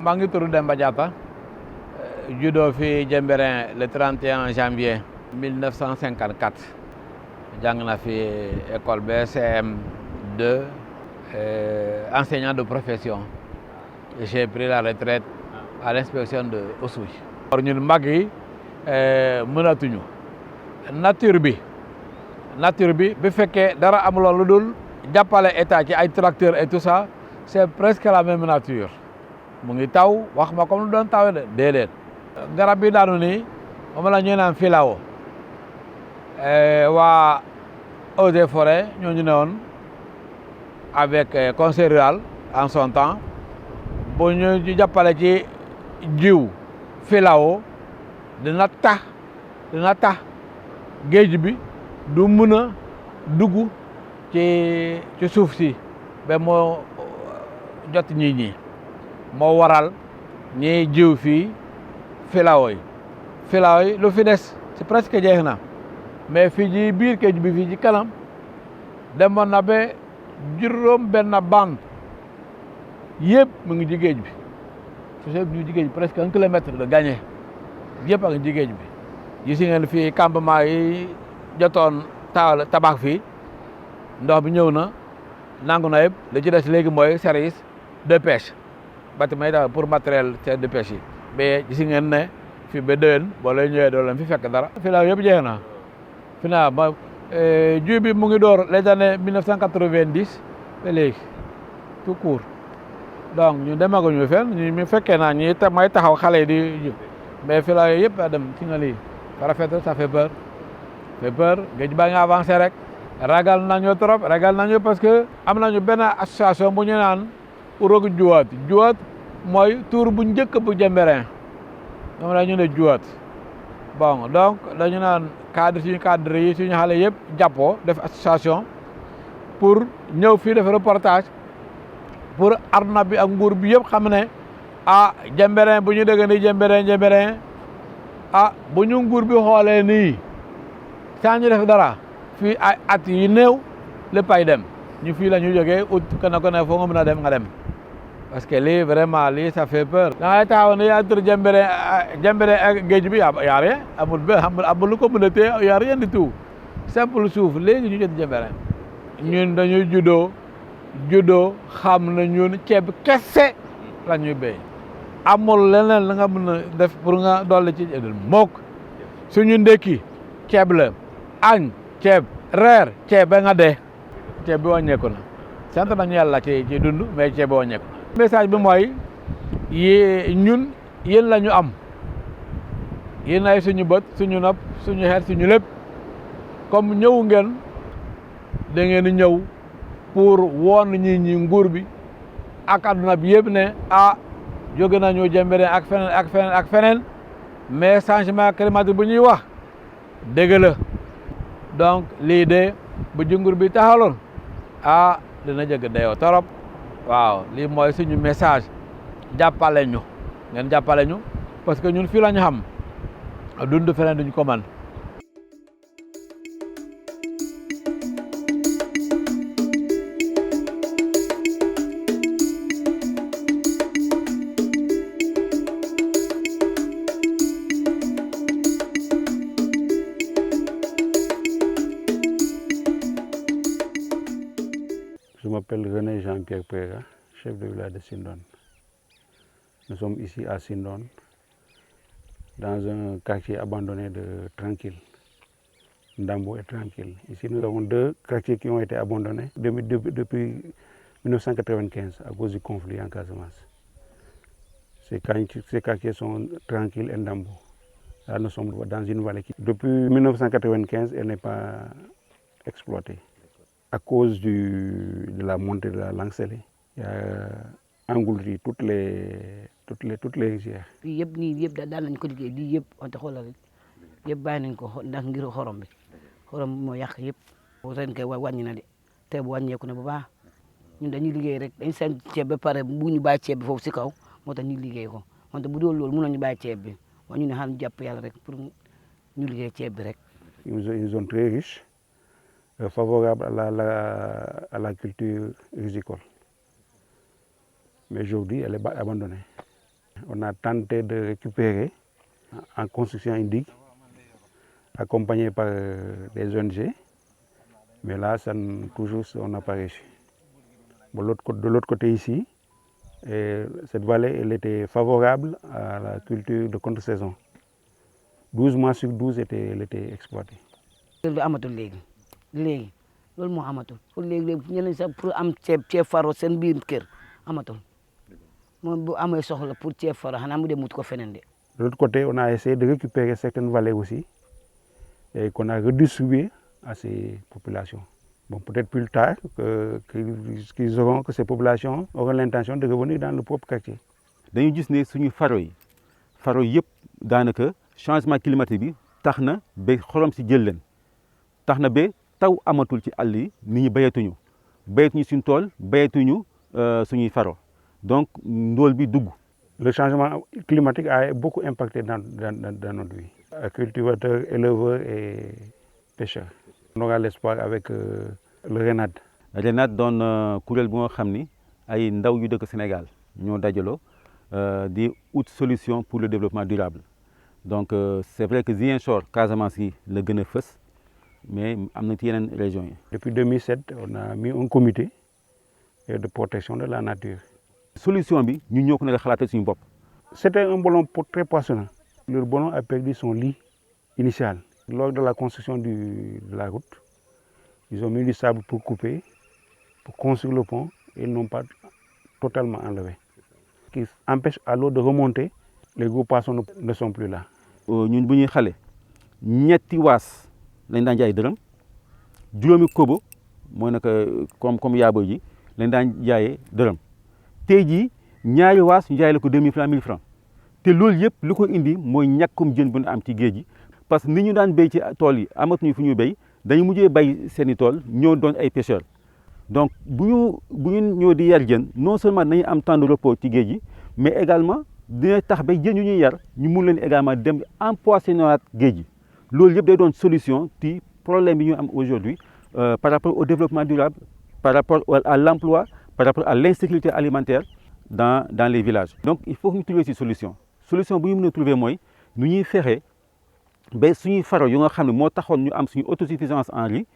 maa ngi tudd Demba Diatta judo fi Diembéring le 31 janvier 1954 jàng na fi école BCM 2 enseignant de profession. J'ai pris la retraite à l'inspection de Oussouye. ñun mag yi mënatuñu nature bi bu fekkee dara amuloo lu dul jàppale état ci ay tracteurs et tout ça c'est presque la même nature mu ngi taw wax ma comme lu doon tawee de déedéet garab bi daanu nii moom la ñuy naan filao waa Eaux et Forêts ñoo ñu ne woon avec conseil rural en son temps bu ñu jàppale ci jiw filao dina tax géej bi du mën a dugg ci suuf si ba moo jot ñi moo waral ñiy jiw fii filao yi lu fi des c'est presque jeex na mais fii ji biir géej bi fii ci kanam demoon na ba juróom benn bande yëpp mu ngi ci géej bi su mu ngi ci géej bi presque 1 kilomètre de gagné yëpp a ngi ci géej bi gis ngeen fii campement yi jotoon tabax fii ndox bi ñëw na nangu na yëpp li ci des léegi mooy service de pêche bâtiment yi daal pour matériel de pêche yi mais gis ngeen ne fii ba déwén boo lay ñëwee doo leen fi fekk dara fii la yëpp jeex na fi naa ma jiw bi mu ngi door les années 1990 ba léegi tout court donc ñu demaguñu fenn ñu fekkee naa ñi may taxaw xale yi di jiw mais fii la yëpp a dem ci nga lii rafetul ça fait peur géej baa ngi avancé rek ragal nañu trop parce que am nañu benn association bu ñu naan urog juwaat mooy tour bu njëkk bu Diembéring moom la ñu ne juwaat bon donc dañu naan suñu cadre yi suñu xale yëpp jàppoo def association pour ñëw fii def reportage pour arna bi ak nguur bi yëpp xam ne Diembéring bu ñu dégg ni Diembéring bu ñu nguur bi xoolee nii saa ñu def dara fii ay at yi néew lépp ay dem ñu fii la ñu jógee ut kenn ku ne foo nga mën a dem nga dem parce que lii vraiment lii ça fait peur. da ngay taxaw ne yaa tur Diembéring ak géej bi yaa rien amul lu ko mën a téye yaa rien du tout simple suuf léegi ñu jot Diembéring ñun dañuy juddoo xam na ñun ceeb kese la ñuy béy amul leneen la nga mën a def pour nga dolli ci mokk suñu ndekki ceeb la añ ceeb reer ceeb ba nga dee ceeb bi wàññeeku na sant nañu yàlla ci dund mais ceeb bi wàññeeku na message bi mooy ñun yéen la ñu am yéen ay suñu bët suñu nopp suñu xel suñu lépp comme ñëw ngeen da ngeen di ñëw pour woon ñi nguur bi ak adduna bi yëpp ne jóge nañu Diembéring ak feneen mais changement climatique bu ñuy wax dëgg la donc lii de bu jungur bi taxaloon dina jëg dayoo torop waaw lii mooy suñu message jàppale ñu ngeen jàppale ñu parce que ñun fii la ñu xam dund feneen duñ ko man Je m'appelle René Jean-Pierre Préra, chef de village de Sindone. Nous sommes ici à Sindone, dans un quartier abandonné de Tranquille, Ndambo et Tranquille. Ici, nous avons 2 quartiers qui ont été abandonnés depuis 1995 à cause du conflit en Casamance. Ces quartiers sont Tranquille et Ndambo. Là, nous sommes dans une vallée qui, depuis 1995, elle n'est pas exploitée. À cause de la montée de la Langue-Sélé, il y a englouti toutes les rizières. fii yëpp nii yëpp daal nañ ko liggéey lii yëpp wante xoolal yëpp bàyyi nañ ko ndax ngir xorom bi moo yàq yëpp. ren kay wàññi na de te bu wàññeeku na bu baax ñun dañuy liggéey rek dañ seen ceeb ba pare bu ñu bàyyi ceeb bi foofu si kaw moo tax ñu liggéey ko wante bu doon loolu mën nañu bàyyi ceeb bi waaye ñu ne xam jàpp yàlla rek pour ñu liggéey ceeb bi rek. Une zone très riche. Favorable à la culture rizicole. Mais aujourd'hui, elle est abandonnée. On a tenté de récupérer en construction une digue, accompagné par des ONG, mais là, toujours, on n'a pas réussi. Bon, de l'autre côté ici, cette vallée elle était favorable à la culture de contre-saison. 12 mois sur 12, elle était exploitée. amatul léegi loolu moo amatul pour léegi ñeneen sax pour am ceeb faro seen biir kër amatul moom bu amee soxla pour ceeb faro xanaa mu dem wut ko feneen de. De l'autre côté, on a essayé de récupérer certaines vallées aussi et qu'on a redistribué à ces populations. Bon, peut-être plus tard que ces populations auront l'intention de revenir dans le propre quartier. dañu gis ne suñu faro yi yëpp daanaka changement climatique bi tax na ba xorom si jël leen tax na ba taw amatul ci àll yi nit ñi bayatuñu suñu tool bayatuñu suñuy faro donc ndóol bi dugg. Le changement climatique a beaucoup impacté dans notre vie. Cultivateurs, éleveurs et pêcheurs. On aura l'espoir avec le RENAD. RENAD doon kuréel bu nga xam ni ay ndaw yu dëkk Sénégal ñoo dajaloo di ut solution pour le développement durable. Donc c'est vrai que Ziguinchor Casamance yi la gën a fës mais am na ci yeneen régions yi. Depuis 2007, on a mis un comité de protection de la nature. Solution bi ñu ñoo ko ne xalaatal suñu bopp. C'était un ballon très poissonneux. Le ballon a perdu son lit initial. Lors de la construction de la route, ils ont mis du sable pour couper, pour construire le pont, et ils n'ont pas totalement enlevé. Ce qui empêche à l'eau de remonter, les gros poissons ne sont plus là. ñun bu ñuy xale ñetti waas lañ daan jaay dërëm juróomi kobo mooy nag comme yaabo ji lañ daan jaayee dërëm tey jii ñaari waas ñu jaay la ko 2000 francs 1000 francs te loolu yëpp lu ko indi mooy ñàkkum jën bu ñu am ci géej gi parce que ni ñu daan béy ci tool yi amatuñu fu ñu béy dañu mujjee bay seeni tool ñoo doon ay pêcheurs donc bu ñu ñëw di yar jën non seulement dañuy am temps de repos ci géej gi mais également dina tax ba jën yu ñuy yar ñu mun leen également dem empoisonner géej gi loolu yëpp day doon solution ci problème bi ñu am aujourd'hui par rapport au développement durable par rapport à l'emploi par rapport à l'insécurité alimentaire dans les villages. Donc il faut que ñu trouver ci solution bu ñu mën a trouver mooy nu ñuy fexe ba suñuy faro yu nga xam ne moo taxoon ñu am suñu autosuffisance en riz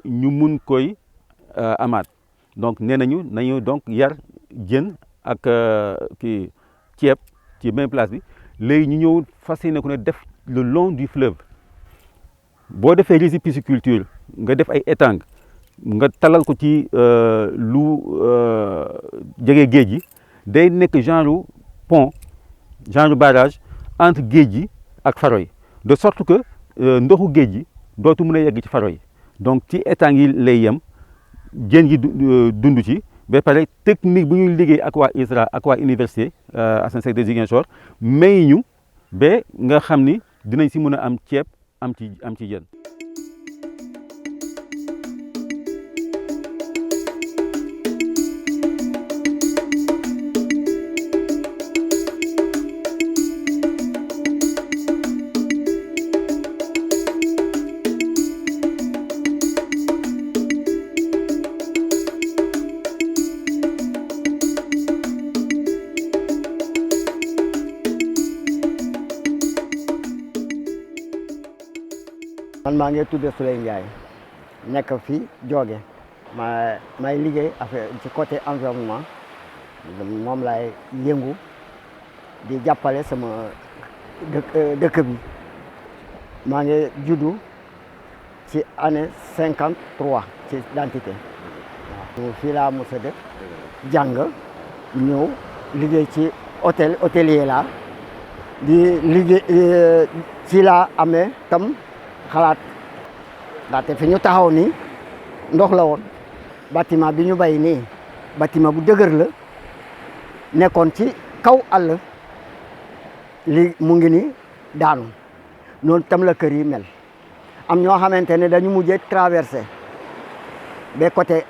ñu mun koy amaat donc nee nañu donc yar jën ak kii ceeb ci même place bi léegi ñu ñëw fas yéene ko ne def le long du fleuve boo defee riziculture nga def ay étang nga talal ko ci lu jege géej gi day nekk genre pont genre barrage entre géej gi ak faro yi de sorte que ndoxu géej gi dootu mën a yegg ci faro yi donc ci étang yi lay yem jën yi dund ci ba pare technique bu ñuy liggéey ak waa ISRA ak waa université Assane Seck de Ziguinchor may ñu ba nga xam ni dinañ si mën a am ceeb am ci jën. man maa ngi tudd Souley Ndiaye nekk fii Diogué may liggéey affaire ci côté environnement moom laay yëngu di jàppale sama dëkk bi maa ngi juddu ci année 53 ci identité waaw fii laa mos a def jàng ñëw liggéey ci hôtelier la di liggéey ci laa amee tam xalaat ndaxte fi ñu taxaw nii ndox la woon bâtiment bi ñu bay nii bâtiment bu dëgër la nekkoon ci kaw àll li mu ngi ni daanu noonu tam la kër yi mel am ñoo xamante ne dañu mujjee traversé ba côté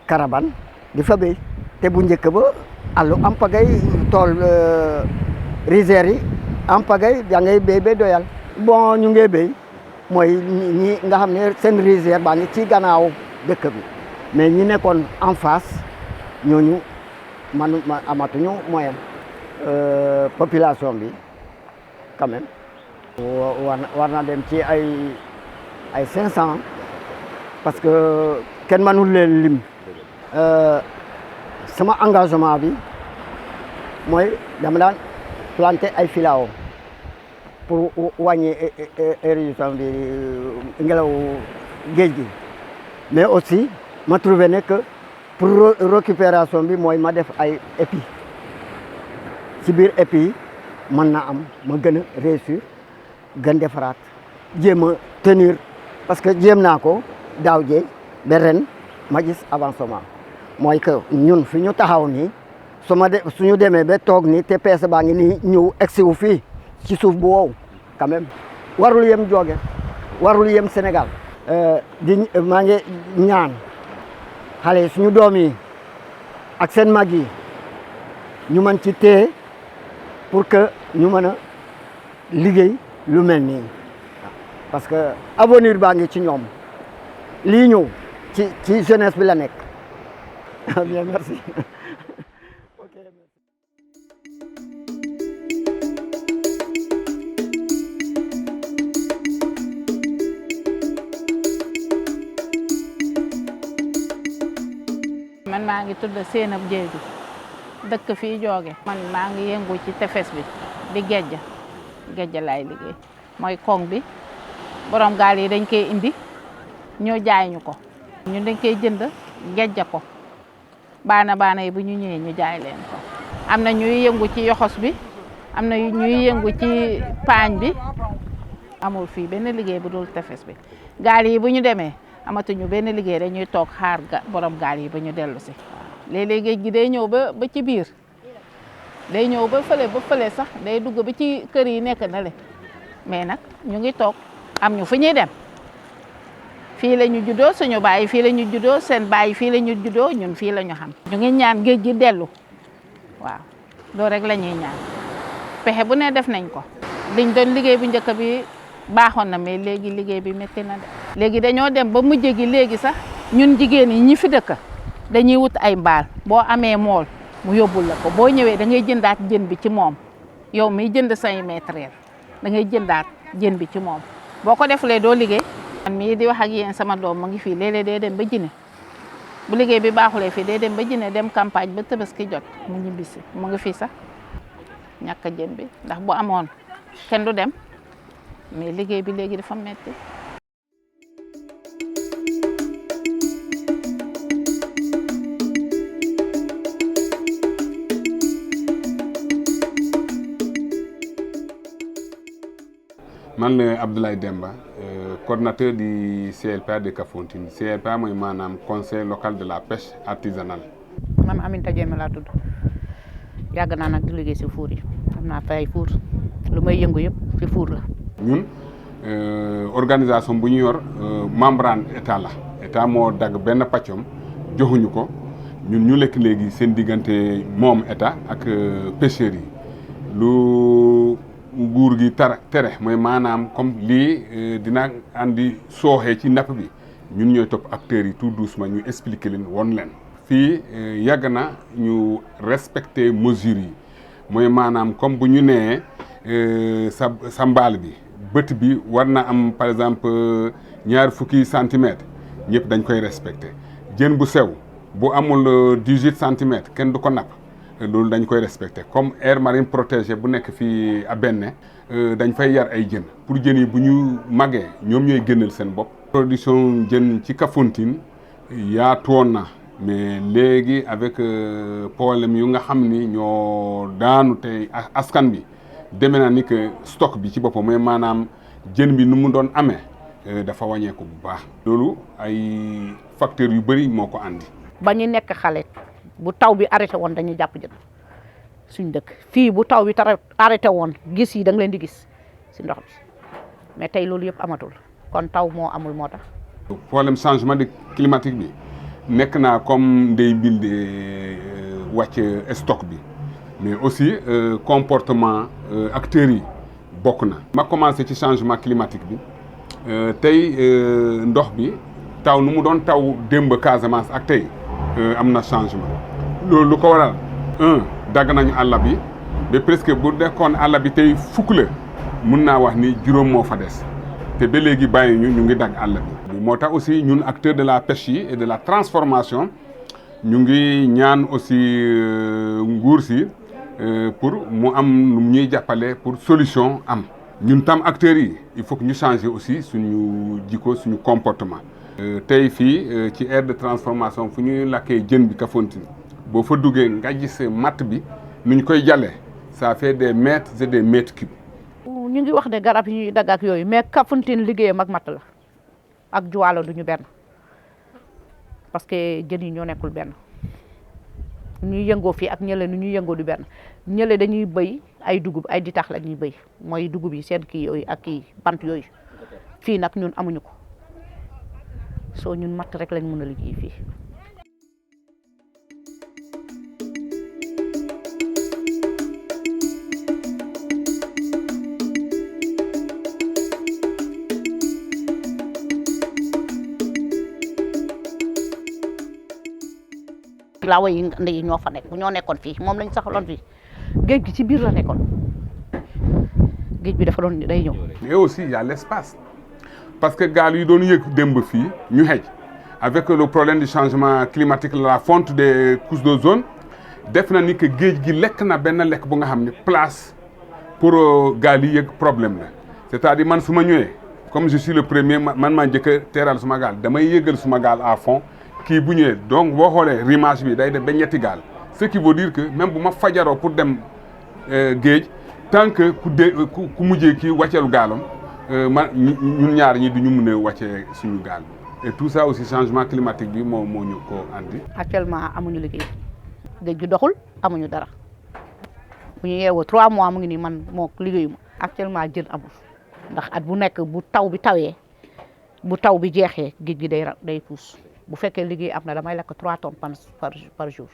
Karabane di fa béy te bu njëkk ba àllu am pagay tool rizières yi am pagay da ngay béy ba doyal bon ñu ngi béy mooy ñi nga xam ne seen rizière baa ngi ci gannaaw dëkk bi mais ñi nekkoon en face ñooñu amatuñu moyen population bi quand même war na dem ci ay 500 parce que kenn mënul leen lim sama engagement bi mooy dama daan planter ay filao pour wàññi érosion bi ngelaw géej gi mais aussi ma trouvé ne que pour récupération bi mooy ma def ay épis ci biir épis yi mën na am ma gën a réussir gën defaraat jéem a tenir parce que jéem naa ko daaw jéeg ba ren ma gis avancement mooy que ñun fi ñu taxaw nii suñu demee ba toog nii te peese baa ngi nii ñëw egsi wu fii ci suuf bu wow quand même warul yem Diogué warul yem Sénégal maa ngi ñaan xale yi suñu doom yi ak seen mag yi ñu mën ci téye pour que ñu mën a liggéey lu mel nii parce que avenir baa ngi ci ñoom lii ñëw ci jeunesse bi la nekk bien merci. man maa ngi tudd Seynab Diédhiou dëkk fii Diogué man maa ngi yëngu ci tefes bi di gejja laay liggéey mooy koŋ bi borom gaal yi dañ koy indi ñoo jaay ñu ko ñun dañ koy jënd gejja ko baana yi bu ñu ñëwee ñu jaay leen ko am na ñuy yëngu ci yoxos bi am na ñuy yëngu ci paañ bi amul fii benn liggéey bu dul tefes bi gaal yi bu ñu demee amatuñu benn liggéey rek ñuy toog xaar borom gaal yi ba ñu dellu si léeg-léeg géej gi day ñëw ba ci biir day ñëw ba fële sax day dugg ba ci kër yi nekk na le mais nag ñu ngi toog am ñu fu ñuy dem fii la ñu juddoo suñu baay fii la ñu juddoo seen baay fii la ñu juddoo ñun fii la ñu xam ñu ngi ñaan géej gi dellu waaw loolu rek la ñuy ñaan pexe bu ne def nañ ko liñ doon liggéey bu njëkk bi baaxoon na mais léegi liggéey bi métti na de léegi dañoo dem ba mujj gi léegi sax ñun jigéen ñi fi dëkk dañuy wut ay mbaal boo amee mool mu yóbbul la ko boo ñëwee da ngay jëndaat jën bi ci moom yow miy jënd 5 mètres da ngay jëndaat jën bi ci moom boo ko defulee doo liggéey. man mii di wax ak yéen sama doom mu ngi fii léeg-léeg day dem ba Jine bu liggéey bi baaxulee fii day dem ba Jine dem campagne ba Tabaski jot mu ñibbisi mu ngi fii sax ñàkk jën bi ndax bu amoon kenn du dem mais liggéey bi léegi dafa metti man la Abdoulaye Demba coordinateur du CLPA de Kafountine CLPA mooy maanaam conseil local de la pêche artisanale. man Aminata Diémé laa tudd yàgg naa nag di liggéey si fuur yi xam naa fay fuur lu may yëngu yëpp si fuur la. ñun organisation bu ñu yor membrane état la état moo dagg benn pàccom joxuñu ko ñun ñu lekk léegi seen diggante moom état ak pêcheurs yi lu. nguur gi tere mooy maanaam comme lii dina andi sooxee ci napp bi ñun ñooy topp acteurs yi tout doucement ñu expliquer leen won leen. fii yàgg na ñu respecter mesures yi mooy maanaam comme bu ñu nee sa mbaal bi bët bi war na am par exemple 20 centimètres ñëpp dañ koy respecter jën bu sew bu amul 18 centimètres kenn du ko napp. loolu dañ koy respecté comme aire marine protégée bu nekk fii à Béné dañ fay yar ay jën pour jën yi bu ñu màggee ñoom ñooy génnal seen bopp. production jën ci Kafountine yaatu woon na mais léegi avec problème yu nga xam ni ñoo daanu tey askan bi demee na ni que stock bi ci boppam mooy maanaam jën bi nu mu doon amee dafa wàññeeku bu baax. loolu ay facteurs yu bëri moo ko andi. ba ñu nekk xale. bu taw bi arrêté woon dañuy jàpp jën suñ dëkk fii bu taw bi arrêté woon gis yi da nga leen di gis si ndox bi mais tey loolu yëpp amatul kon taw moo amul moo tax. problème changement climatique bi nekk naa comme ndey mbil de wàcc stock bi mais aussi comportement acteurs yi bokk na. ma commencé ci changement climatique bi tey ndox bi taw nu mu doon taw démb Casamance ak tey am na changement. loolu lu ko waral dagg nañu àll bi ba presque bu dekkoon àll bi tey fukk la mun naa wax ni juróom moo fa des te ba léegi bàyyi ñu ngi dagg àll bi. moo tax aussi ñun acteurs de la pêche yi et de la transformation ñu ngi ñaan aussi nguur si pour mu am lu ñuy jàppale pour solution am. ñun tam acteurs yi il faut que ñu changer aussi suñu jikko suñu comportement. tey fii ci aire de transformation fu ñuy lakkee jën bi Kafountine boo fa duggee nga gis matt bi nu ñu koy jàllee ça fait des mètres et des mètres cubes. ñu ngi wax ne garab yi ñuy dagg ak yooyu mais Kafountine liggéeyam ak matt la ak Joalo duñu benn parce que jën yi ñoo nekkul benn ñuy yëngoo fii ak ñële nu ñuy yëngoo du benn ñële dañuy béy ay dugub ay ditax la ñuy béy mooy dugub yi seen kii yooyu ak kii bant yooyu fii nag ñun amuñu ko soo ñun matt rek lañ mën a liggéey fii. laawa yi ndey yi ñoo fa nekk ñoo nekkoon fii moom lañ saxaloon fii géej gi ci biir la nekkoon géej bi dafa doon day ñëw. mais aussi il y a l'espace parce que gaal yi doon yëg démb fii ñu xëj avec le problème du changement climatique la fonte des couches d'ozone def na ni que géej gi lekk na benn lekk bu nga xam ne place pour gaal yi yëg problème la c'est-à-dire man su ma ñëwee comme je suis le premier man maa njëkk a teeral suma gaal damay yëgal suma gaal à fond. kii bu ñëwee donc boo xoolee rimage bi day def ba ñetti gaal ce qui veut dire que même bu ma fajaroo pour dem géej tant que ku mujjee kii wàcceelu gaalam ñun ñaar ñi du ñu mën a wàccee suñu gaal et tout ça aussi changement climatique bi moo ñu ko andi. actuellement amuñu liggéey géej gi doxul amuñu dara bu ñu yeewoo 3 mois mu ngi nii man moo liggéeyuma actuellement jën amul ndax at bu nekk bu taw bi tawee bu taw bi jeexee géej gi day puus. bu fekkee liggéey am na damay lakk 3 tonnes par jour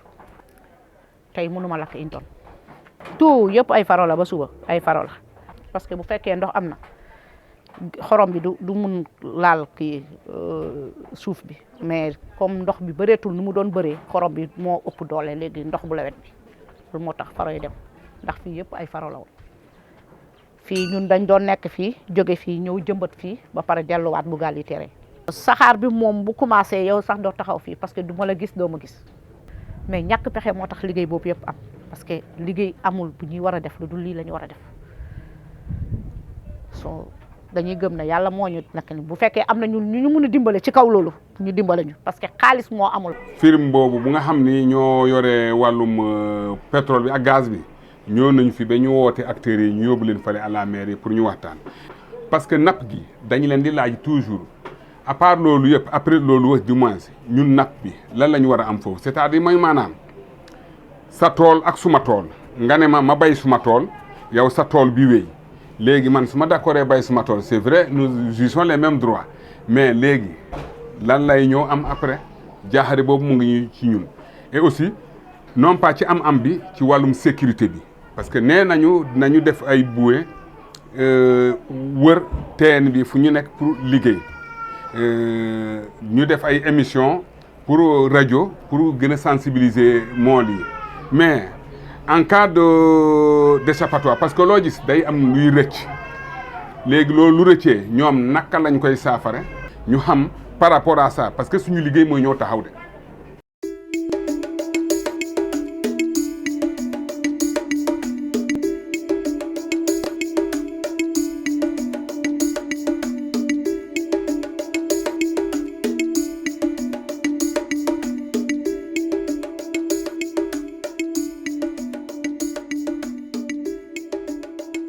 tey mënuma lakk 1 tonne tout yëpp ay faro la ba suba ay faro la parce que bu fekkee ndox am na xorom bi du mun laal kii suuf bi mais comme ndox bi bëreetul nu mu doon bëree xorom bi moo ëpp doole léegi ndox bu lawet bi loolu moo tax faro yi dem ndax fii yëpp ay faro la woon fii ñun dañ doon nekk fii jóge fii ñëw jëmbat fii ba pare delluwaat bu gaal yi tere saxaar bi moom bu commencé yow sax doo taxaw fii parce que du ma la gis doo ma gis mais ñàkk pexe moo tax liggéey boobu yëpp am parce que liggéey amul bu ñuy war a def lu dul lii la ñu war a def so dañuy gëm ne yàlla moo ñu nekk ni bu fekkee am na ñu mën a dimbale ci kaw loolu ñu dimbale ñu parce que xaalis moo amul. firme boobu bu nga xam ni ñoo yore wàllum pétrole bi ak gaz bi ñoo nañu fi ba ñu woote acteurs yi ñu yóbbu leen fale à la mairie pour ñu waxtaan parce que napp gi dañu leen di laaj toujours. à part loolu yëpp après loolu wax du moins ñun napp bi lan la ñu war a am foofu c'est-à-dire mooy maanaam sa tool ak suma tool nga ne ma bay suma tool yow sa tool bi wéy léegi man su ma d'accordé bay suma tool c'est vrai nous jouissons les mêmes droits mais léegi lan lay ñëw am après jaaxare boobu mu ngi ci ñun et aussi non pas ci am bi ci wàllum sécurité bi parce que nee nañu def ay bouées wër teen bi fu ñu nekk pour liggéey ñu def ay émissions pour rajo pour gën a sensibiliser mool yi mais en cas d'échappatoire parce que loo gis day am luy rëcc léegi loolu lu rëccee ñoom naka lañ koy saafara ñu xam par rapport à ça parce que suñu liggéey mooy ñëw taxaw de